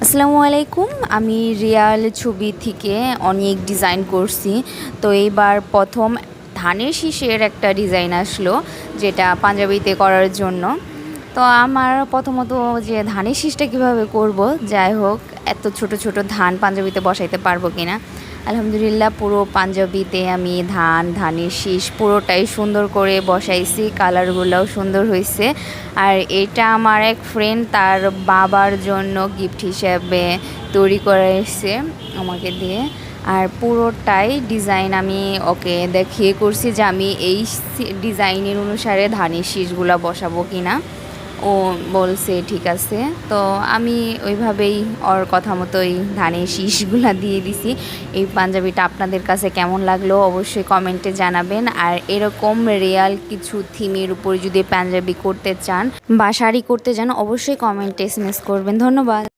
আসসালামু আলাইকুম। আমি রিয়াল ছবি থেকে অনেক ডিজাইন করছি। তো এইবার প্রথম ধানের শীষের একটা ডিজাইন আসলো, যেটা পাঞ্জাবিতে করার জন্য। তো আমার প্রথমত যে ধানের শীষটা কীভাবে করব, যাই হোক এত ছোট ছোট ধান পাঞ্জাবিতে বসাইতে পারবো কিনা। আলহামদুলিল্লাহ পুরো পাঞ্জাবিতে আমি ধানের শীষ পুরোটাই সুন্দর করে বসাইছি, কালারগুলোও সুন্দর হয়েছে। আর এটা আমার এক ফ্রেন্ড তার বাবার জন্য গিফট হিসেবে তৈরি করে এসেছে আমাকে দিয়ে। আর পুরোটাই ডিজাইন আমি ওকে দেখিয়ে করছি যে আমি এই ডিজাইনের অনুসারে ধানের শীষগুলো বসাবো কিনা। ও বলছে ঠিক আছে। তো আমি ওইভাবেই ওর কথা মতোই ধানের শীষগুলা দিয়ে দিছি। এই পাঞ্জাবিটা আপনাদের কাছে কেমন লাগলো অবশ্যই কমেন্টে জানাবেন। আর এরকম রিয়াল কিছু থিমের উপর যদি পাঞ্জাবি করতে চান বা শাড়ি করতে চান অবশ্যই কমেন্টে এসএমএস করবেন। ধন্যবাদ।